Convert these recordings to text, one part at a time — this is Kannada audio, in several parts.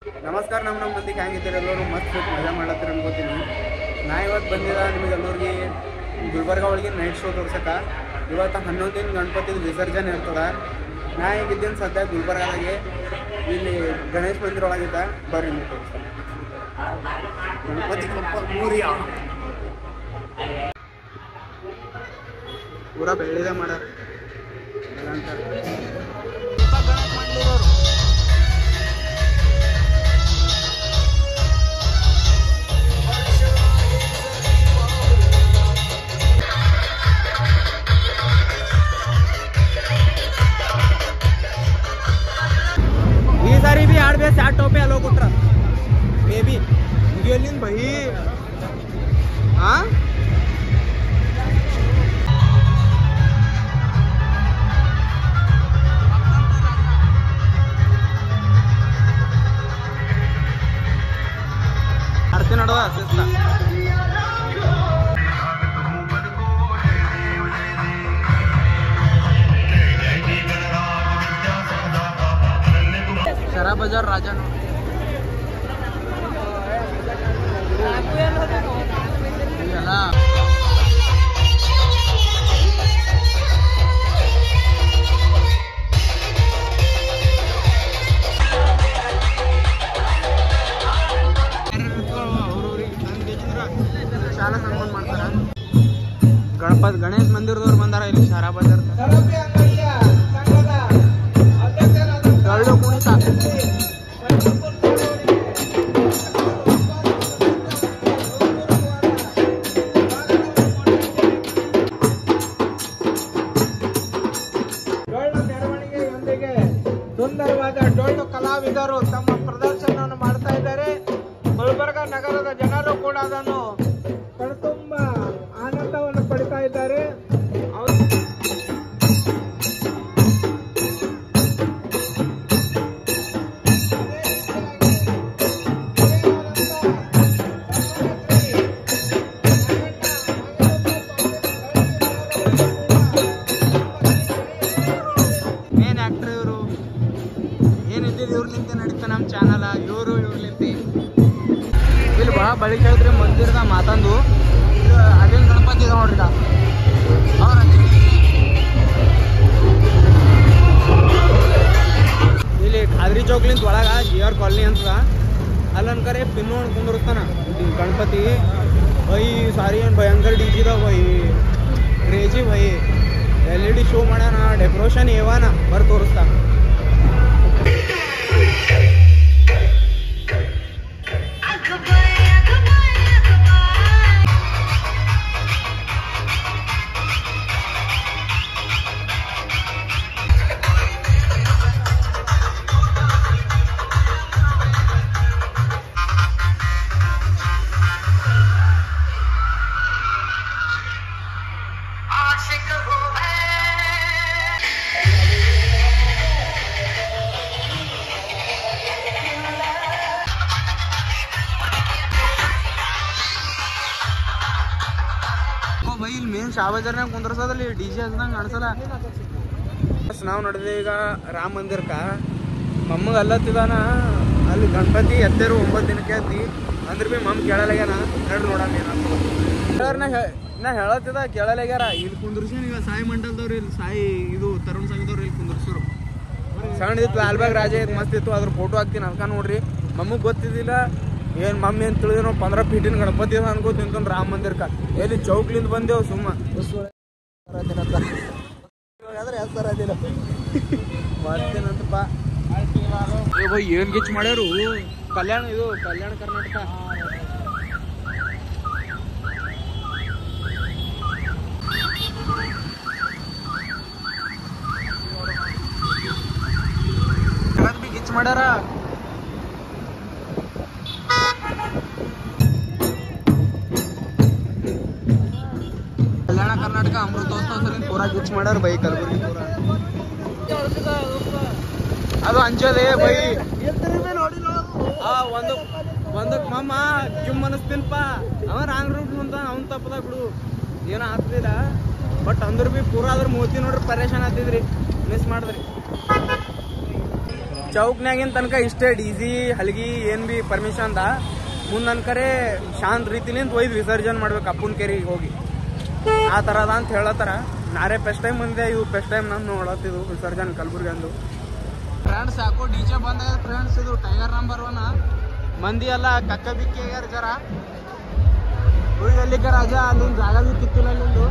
ನಮಸ್ಕಾರ ನಮ್ಮ ಮಂದಿಗೆ ಹೆಂಗಿದ್ದೀರಿ ಎಲ್ಲರೂ ಮಸ್ತ್ ಮಜಾ ಮಾಡತ್ತೀರಿ ಅನ್ಕೋತೀನಿ. ನಾ ಇವತ್ತು ಬಂದಿದ್ದ ನಿಮಗೆಲ್ಲರಿಗೆ ಗುಲ್ಬರ್ಗ ಒಳಗೆ ನೈಟ್ ಶೋ ತೋರ್ಸಕ್ಕೆ. ಇವತ್ತು 11 ದಿನ ಗಣಪತಿದು ವಿಸರ್ಜನೆ ಇರ್ತದೆ. ನಾ ಈಗಿದ್ದೀನಿ ಸದ್ಯ ಗುಲ್ಬರ್ಗದಾಗೆ, ಇಲ್ಲಿ ಗಣೇಶ ಮಂದಿರ ಒಳಗಿದ್ದ. ಬರ್ರಿ ನೀವು ತೋರಿಸ್ತಾರೆ ಗಣಪತಿ ಮೂರಿಯ ಪೂರಾ ಬೆಳ್ಳಿದೆ ಮಾಡ್ಯಾರ. ಈ ಸಾರಿ ಬಿ ಆಡ್ಬೇಕು ಯಾರು ಟೋಪಿ ಅಲ್ಲೋ ಕೊಟ್ರ ಮೇ ಬಿ ಎಲ್ಲಿಂದ ಬೈ ಆಡ್ತಿ ನೋಡುವ ಶಿಸ್ತ. ಶರಾ ಬಜಾರ್ ರಾಜನ ಎಲ್ಲ ಶಾಲಾ ಸಂಬಂಧ ಮಾಡ್ತಾರ. ಗಣೇಶ್ ಮಂದಿರದವ್ರು ಬಂದಾರ ಇಲ್ಲಿ ಶರಾ ಬಜಾರ್. ಡೊಳ್ಳು ಕುಣಿತ ಮೆರವಣಿಗೆಯೊಂದಿಗೆ ಸುಂದರವಾದ ಡೊಳ್ಳು ಕಲಾವಿದರು ತಮ್ಮ ಪ್ರದರ್ಶನವನ್ನು ಮಾಡ್ತಾ ಇದ್ದಾರೆ. ಗುಲ್ಬರ್ಗ ನಗರದ ಜನರು ಕೂಡ ಅದನ್ನು ಕಣ್ತುಂಬ ಆನಂದವನ್ನು ಪಡಿತಾ ಇದ್ದಾರೆ. ಮೇನ್ ಆಕ್ಟರ್ ಇವರು ಏನಿದ್ದಿದ್ದು ಇವ್ರಲಿಂತ ನಡೀತಾ ನಮ್ಮ ಚಾನಲ್. ಇವ್ರಲಿಂತ ಇಲ್ಲಿ ಬಾ ಬಳಿ ಕೇಳಿದ್ರೆ ಮಂದಿರದ ಮಾತಂದು ಅದೇ ಗಣಪತಿ ಇದೆ ನೋಡ್ರಿ. ಅವ್ರ ಇಲ್ಲಿ ಖಾದ್ರಿ ಚೌಕ್ಲಿಂತ ಒಳಗ GR ಕಾಲನಿ ಅಂತ ಅಲ್ಲನ್ಕರೆ ಪಿನ್ನು ಕುಂದಿರ್ತಾನ ಗಣಪತಿ. ಭೈ ಸಾರಿ ಏನು ಭಯಂಕರ DJ ದ ಭೈ, ಕ್ರೇಜಿ ಭೈ. LED ಶೋ ಮಾಡ್ಯಾನ, ಡೆಕೋರೇಷನ್ ಏವಾನ ಬರ್ ತೋರಿಸ್ತಾ. ಬೈ ಇಲ್ಲಿ ಮೇನ್ ಶಾ ಬಜಾರ್ನಾಗ ಕುಂದ್ರಸೋದಲ್ಲಿ DJ ಹಚ್ದಂಗೆ ಕಾಣಿಸಲ್ಲ. ನಾವು ನಡೆದ ಈಗ ರಾಮ ಮಂದಿರಕ್ಕ. ಮಮ್ಮಗೆ ಅಲ್ಲತ್ತಿದಾನ ಅಲ್ಲಿ ಗಣಪತಿ ಎತ್ತೇರು 9 ದಿನಕ್ಕೆ ಹತ್ತಿ ಅಂದ್ರೆ ಭೀ ಮಮ್ಮ ಕೇಳಲಾಗ್ಯಾನ. ನಡ್ರಿ ನೋಡೋಣ ಏನಾಗ್ತದೆ. ನಾ ಹೇಳತ್ತಿದ ಕೇಳಲಾಗ್ಯಾರ. ಇಲ್ಲಿ ಕುಂದ್ರಸಿ ಈಗ ಸಾಯಿ ಮಂಡಲದವ್ರು, ಇಲ್ಲಿ ಸಾಯಿ ಇದು ತರುಣ್ ಸಂಘದವ್ರು ಇಲ್ಲಿ ಕುಂದ್ರಸರು. ಸಣ್ಣ ಇತ್ತು ಲಾಲ್ಬಾಗ್ ರಾಜ ಇತ್ತು, ಮಸ್ತ್ ಇತ್ತು. ಅದ್ರ ಫೋಟೋ ಹಾಕ್ತೀನಿ ಅದಕ್ಕೆ ನೋಡ್ರಿ. ಮಮ್ಮಗೆ ಗೊತ್ತಿದ್ದಿಲ್ಲ ಏನು ಮಮ್ಮಿ ಏನು ತಿಳಿದೇನೋ 15 ಫೀಟಿನ ಗಣಪತಿ ಅದ ಅನ್ಕೋತ ನಿಂತ್ಕೊಂಡು ರಾಮ ಮಂದಿರಕ್ಕ. ಎಲ್ಲಿ ಚೌಕ್ಲಿಂದ ಬಂದೇವು ಸುಮ್ಮ ಮತ್ತೇನಂತಪ್ಪ ಏನ್ ಗಿಚ್ ಮಾಡ್ಯಾರು. ಕಲ್ಯಾಣ ಕರ್ನಾಟಕ ಬಿ ಗಿಚ್ ಮಾಡ್ಯಾರ. ಕಲ್ಯಾಣ ಕರ್ನಾಟಕ ಅಮೃತೋತ್ಸವ ಸಲ ಪೂರಾ ಗಿಚ್ ಮಾಡ್ಯಾರ ಬೈ. ಕಲಬುರ್ಗಿ ಪೂರ ಅದು ಅಂಜೋದೆ ಬೈ. ಒಂದಕ್ಕೆ ಮಮ್ಮ ಜುಮ್ ಅನಿಸ್ತೀನಪ್ಪ. ಅವ ರಾಂಗ್ ರೂಟ್ ಅಂತ ಅವ್ನು ತಪ್ಪದ ಬಿಡು, ಏನೋ ಆಗ್ತಿಲ್ಲ. ಬಟ್ ಅಂದ್ರ ಬಿ ಪೂರಾ ಅದ್ರ ಮೂತಿ ನೋಡ್ರಿ ಪರೇಶಾನ್ ಆಗ್ತಿದ್ರಿ, ಮಿಸ್ ಮಾಡಿದ್ರಿ. ಚೌಕ್ನಾಗಿನ ತನಕ ಇಷ್ಟೇ ಡಿಜಿ ಹಲಗಿ ಏನ್ ಬಿ ಪರ್ಮಿಷನ್ ದ ಮುಂದ್ ಅನ್ಕರೆ ಶಾಂತ ರೀತಿಲಿಂದ ಒಯ್ದು ವಿಸರ್ಜನೆ ಮಾಡ್ಬೇಕು ಅಪ್ಪನ ಕೆರೆಗೆ ಹೋಗಿ ಆ ತರದ ಅಂತ ಹೇಳತ್ತಾರ. ನಾರೇ ಫಸ್ಟ್ ಟೈಮ್ ಬಂದೆ, ಇವು ಫಸ್ಟ್ ಟೈಮ್ ನಾನು ನೋಡತ್ತಿದ್ದು ವಿಸರ್ಜನೆ ಕಲಬುರ್ಗಿ ಅಂದು. ಫ್ರೆಂಡ್ಸ್ ಯಾಕೋ ಡಿಜೆ ಬಂದಾಗ ಫ್ರೆಂಡ್ಸ್ ಇದು ಟೈಗರ್ ನಂಬರ್ 1 ಮಂದಿ ಎಲ್ಲ ಕಕ್ಕ ಬಿಕ್ಕಿ ಆಗ್ಯಾರ ಜರ. ಎಲ್ಲಿಕ ರಾಜ ಅಲ್ಲಿಂದ ಜಾಗ ಬಿ ಕಿತ್ತಿಲ್ಲ ಅಲ್ಲಿಂದು.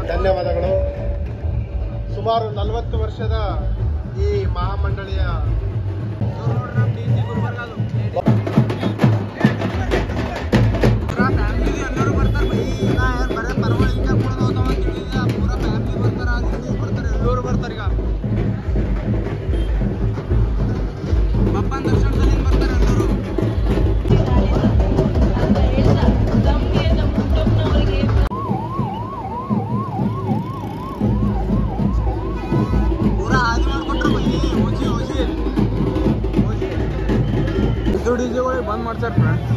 ಧನ್ಯವಾದಗಳು. ಸುಮಾರು 40 ವರ್ಷದ ಈ ಮಹಾಮಂಡಳಿಯ ಎಲ್ಲರೂ ಬರ್ತಾರೆ ಬರೀ ಪರವಳಿಗೆ ಪೂರ ಫ್ಯಾಮಿಲಿ ಬರ್ತಾರೆ ಎಲ್ಲರೂ ಬರ್ತಾರೆ. ಈಗ ಪಪ್ಪನ ದರ್ಶನದಲ್ಲಿ ಬರ್ತಾರೆ ಎಲ್ಲರೂ. ಡಿಜೆಗಳಿಗೆ ಬಂದ್ ಮಾಡ್ತಾರೆ ಫ್ರೆಂಡ್ಸ್.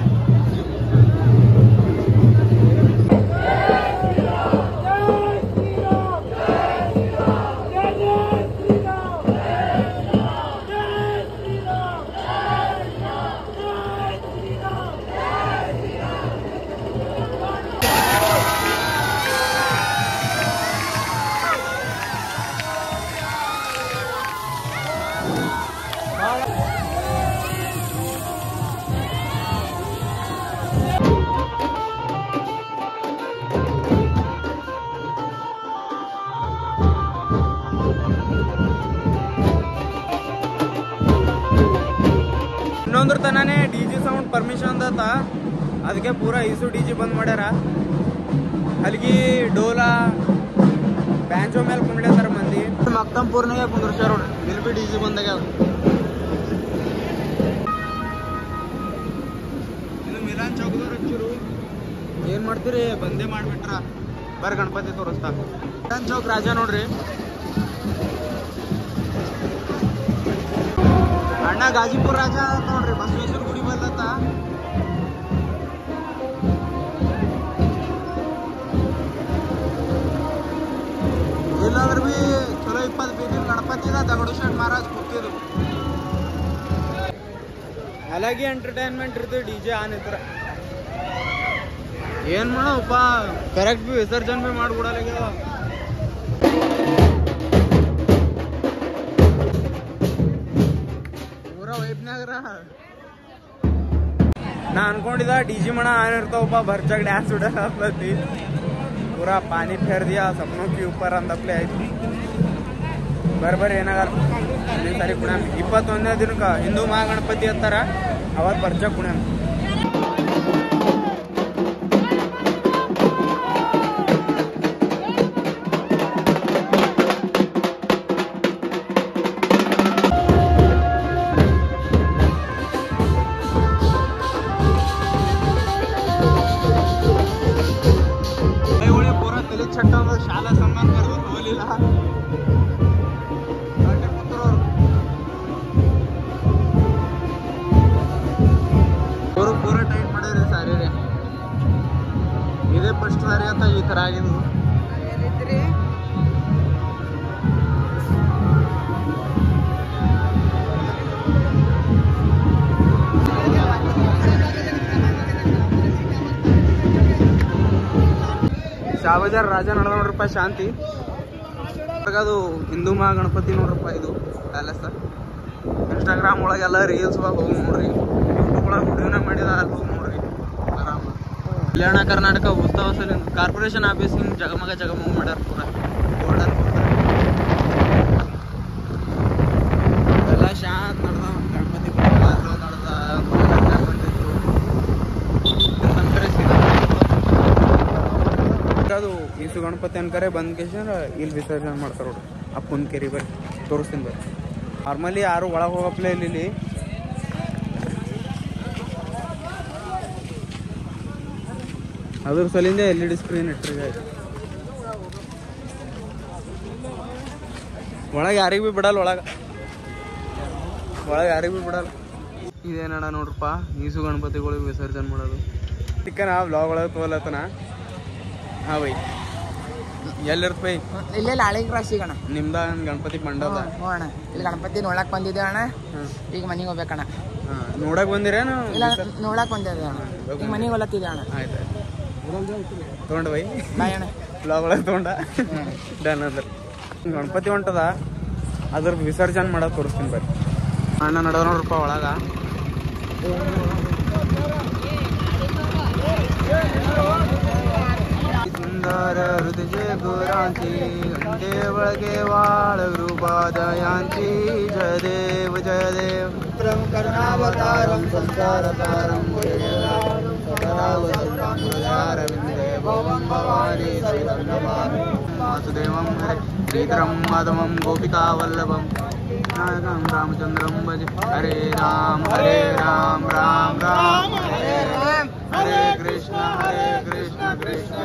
ಇನ್ನೊಂದ್ರ ತನಾನೇ ಡಿಜಿ ಸೌಂಡ್ ಪರ್ಮಿಷನ್ ದತ್ತ, ಅದಕ್ಕೆ ಪೂರಾ ಈಸು ಡಿಜಿ ಬಂದ್ ಮಾಡ್ಯಾರ. ಹಲ್ಗಿ ಡೋಲಾ ಬ್ಯಾಂಚೋ ಮೇಲೆ ಕುಂಡ್ಲೇತಾರ ಮಂದಿ. ಮಕ್ತಂಪೂರ್ನಾಗೆ ಕುಂದ್ರಸ್ಯಾರ ನೋಡ್ರಿ, ಇಲ್ಲಿ ಬಿ ಡಿಜಿ ಬಂದಾಗ. ಇನ್ನು ಮಿಲಾನ್ ಚೌಕದವ್ರು ಹಚ್ಚಿರು ಏನ್ ಮಾಡ್ತೀರಿ, ಬಂದೇ ಮಾಡ್ಬಿಟ್ರ. ಬರ ಗಣಪತಿ ತೋರಿಸ್ತಾ. ಮಿಲಾನ್ ಚೌಕ್ ರಾಜ ನೋಡ್ರಿ, ಅಣ್ಣ ಗಾಜಿಪುರ ರಾಜ ನೋಡ್ರಿ. ಬಸವೇಶ್ವರ ಗುಡಿ ಬರ್ಲತ್ತ. ಇಲ್ಲಾಂದ್ರೆ ಬಿ ಚಲೋ 20 ಬೀದಿನ ಗಣಪತಿ ಇದ ದಗಡು ಶೆಟ್ ಮಹಾರಾಜ್ ಕೂತಿದ್ರು. ಅಲಾಗಿ ಎಂಟರ್ಟೈನ್ಮೆಂಟ್ ಇರ್ತದೆ ಡಿಜೆ ಆನ್ ಇತ್ರ. ಏನ್ ಮಾಡಪ್ಪ, ಕರೆಕ್ಟ್ ಬಿ ವಿಸರ್ಜನೆ ಬಿ ಮಾಡ್ಬಿಡಲಾಗ್ಯದ. ನಾ ಅನ್ಕೊಂಡಿದ್ದ ಡಿಜಿ ಮಣ ಆನ್ ಇರ್ತಾವಪ್ಪ, ಭರ್ಚಾಗ ಡ್ಯಾನ್ಸ್ ಬಿಡತಿ. ಪೂರಾ ಪಾನಿ ಫೇರ್ ದಿಯಾ ಸಪ್ನೋ ಕಿ ऊपर ಅಂದಪ್ಲೆ ಆಯ್ತು. ಬರ್ಬರಿ ಏನಾಗಲ್ಲ. ಈ ಸರಿ ಕುಣ್ಯಾಮ 21ನೇ ದಿನಕ್ಕೆ ಹಿಂದೂ ಮಹಾಗಣಪತಿ ಹತ್ತಾರ, ಅವತ್ತು ಭರ್ಚಾಗ ಕುಣ್ಯಾಮ. ಶಾಲಾ ಸನ್ಮಾನ ಕರೆದ್ರು ಹೋಗಲಿಲ್ಲ. ಇದೇ ಫಸ್ಟ್ ಸಾರಿ ಅಂತ ಈ ಥರ ಆಗಿದ್ದು. ಶಾಬಜಾರ್ ರಾಜ ನಡೆದ ನೋಡ್ರಪ್ಪ ಶಾಂತಿ. ಅದು ಹಿಂದೂ ಮಹಾಗಣಪತಿ ನೋಡ್ರಪ್ಪ ಇದು ಪ್ಯಾಲೇಸ್. ಇನ್ಸ್ಟಾಗ್ರಾಮ್ ಒಳಗೆಲ್ಲ ರೀಲ್ಸ್ ಹೋಗಿ ನೋಡ್ರಿ, ಯೂಟ್ಯೂಬ್ ಒಳಗೆ ವಿಡಿಯೋನ ಮಾಡಿದ ಅಲ್ಲಿ ಹೋಗಿ ನೋಡ್ರಿ ಆರಾಮ. ಕಲ್ಯಾಣ ಕರ್ನಾಟಕ ಉತ್ಸವ ಸಲ ಕಾರ್ಪೊರೇಷನ್ ಆಫೀಸ್ ಹಿಂಗೆ ಜಗಮಗ ಮಾಡ್ಯಾರ ಪೂರ ಗೋಲ್ಡನ್ ಎಲ್ಲ ಶಾಂತ ನಡೆದ. ಗಣಪತಿ ಅದು ಈಸು ಗಣಪತಿ ಅನ್ಕರೆ ಬಂದ್ ಕೇಸಂದ್ರೆ ಇಲ್ಲಿ ವಿಸರ್ಜನೆ ಮಾಡ್ತಾರೆ ನೋಡ್ರಿ. ಅಪ್ಪನ ಕೆರಿ ಬರ್ರಿ ತೋರಿಸ್ತೀನಿ ಬರ್ರಿ. ನಾರ್ಮಲಿ ಯಾರು ಒಳಗೆ ಹೋಗಪ್ಲೇ ಇಲ್ಲಿ. ಅದ್ರ ಸಲಿಂದ LED ಸ್ಕ್ರೀನ್ ಇಟ್ಟರಿಗೆ ಒಳಗೆ ಯಾರಿಗೆ ಭೀ ಬಿಡಲ್ಲ, ಒಳಗೆ ಯಾರಿಗೆ ಭೀ ಬಿಡಲ್ಲ. ಇದೇನಡ ನೋಡ್ರಪ್ಪ ಈಸು ಗಣಪತಿಗಳಿಗೆ ವಿಸರ್ಜನೆ ಮಾಡೋದು. ಚಿಕ್ಕನ ಬ್ಲಾಗ್ ಒಳಗೆ ತೋಲತ್ತನ. ಹಾಂ ಬೈ ಎಲ್ಲಿರ್ತ ಬೈ? ಇಲ್ಲೇ ಲಾಳಿ ಕ್ರಾಸ್ ಈಗ ಅಣ್ಣ. ನಿಮ್ದ ಗಣಪತಿ ಮಂಡಪ? ಹ್ಞೂ ಅಣ್ಣ, ಇಲ್ಲಿ ಗಣಪತಿ ನೋಡಕ್ ಬಂದಿದ್ದೆ ಅಣ್ಣ. ಈಗ ಮನೆಗೆ ಹೋಗ್ಬೇಕಣ್ಣ. ಹಾಂ ನೋಡಕ್ ಬಂದಿರೇನು? ಇಲ್ಲ ನೋಡಕ್ ಬಂದಿದ್ದೆ ಅಣ್ಣ, ಈಗ ಮನೆಗೆ ಹೊಲತ್ತಿದ್ದೆ ಅಣ್ಣ. ಆಯ್ತು ತೊಗೊಂಡ ಬೈ ಬಾಯ್ ಅಣ್ಣ. ಬ್ಲಾಗ್ ಒಳಗೆ ತೊಗೊಂಡ ಡನ್. ಅದ್ರ ಗಣಪತಿ ಹೊಂಟದ, ಅದ್ರ ವಿಸರ್ಜನೆ ಮಾಡೋದು ತೋರಿಸ್ತೀನಿ ಬರ್ರಿ. ಅಣ್ಣ ನಡೆದ ನೋಡ್ರಪ್ಪ ಒಳಗ. सुंदर हृदय गुरांची घंटे वळगे वाळगृ पादयांची. जय देव करुणावतारं संसारतारं सदावतारविंदे भवं भवानी श्रीधन्यवादं वासुदेवं श्रीधरं माधवं गोपिकावल्लभं नायकं रामचंद्रं भजे. हरे राम राम राम हरे राम, हरे कृष्ण कृष्ण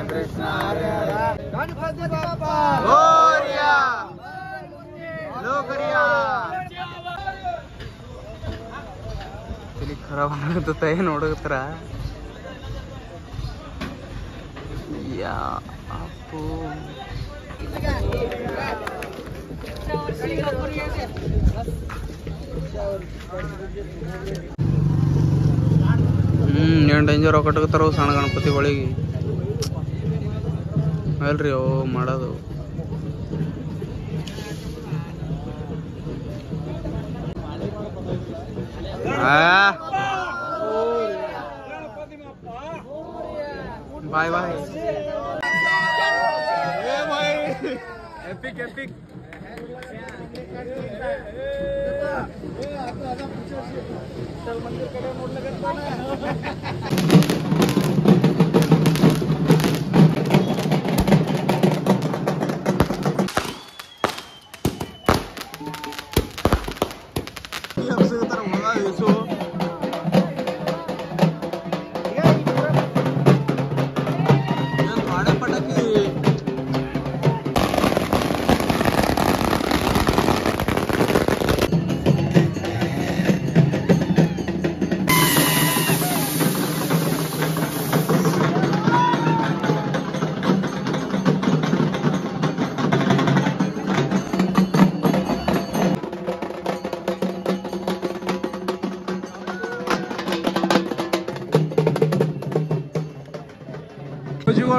कृष्ण हरे हरे. गणपति बाप्पा मोरया, लोकरिया. ಇಲ್ಲಿ ಖರಾಬ್ ಆಗತ್ತ ನೋಡಕತ್ತಾರ. ಯಾ ಅಪ್ಪು ಏನು ಡೇಂಜರ್ ಕಟ್ಟಕತ್ತಾರ ಸಣ್ಣ ಗಣಪತಿಗಳಿಗೆ ಅಲ್ರಿ ಅವು ಮಾಡೋದು. Bye bye. Epic epic.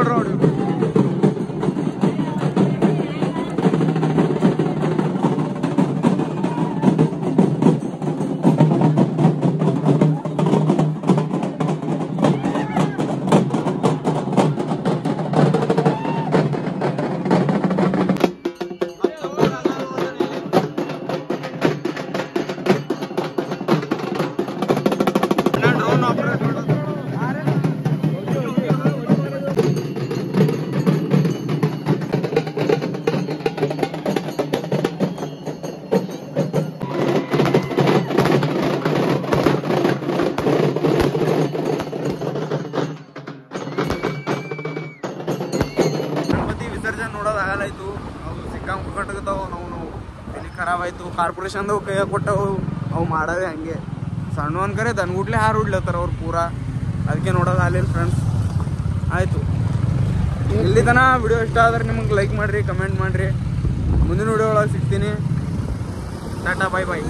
Road ನೋಡೋದಾಗಲಾಯ್ತು. ಅವು ಸಿಕ್ಕಾಂಕಟ್ಟಗತಾವು, ನಾವು ತಲೆ ಖರಾಬ್ ಆಯ್ತು. ಕಾರ್ಪೊರೇಷನ್ದವು ಕೈ ಕೊಟ್ಟವು, ಅವು ಮಾಡವೆ ಹಂಗೆ ಸಣ್ಣ ಅನ್ಕರೆ ದನ್ಗುಡ್ಲೆ ಹಾರು ಉಡ್ಲತ್ತಾರ ಅವ್ರು ಪೂರಾ. ಅದಕ್ಕೆ ನೋಡೋದು ಆಗಲಿಲ್ಲ ಫ್ರೆಂಡ್ಸ್. ಆಯಿತು. ಇಲ್ಲಿ ತನ ವಿಡಿಯೋ ಇಷ್ಟ ಆದ್ರೆ ನಿಮ್ಗೆ ಲೈಕ್ ಮಾಡಿರಿ, ಕಮೆಂಟ್ ಮಾಡಿರಿ. ಮುಂದಿನ ವಿಡಿಯೋ ಒಳಗೆ ಸಿಗ್ತೀನಿ. ಟಾಟಾ, ಬಾಯ್ ಬಾಯ್.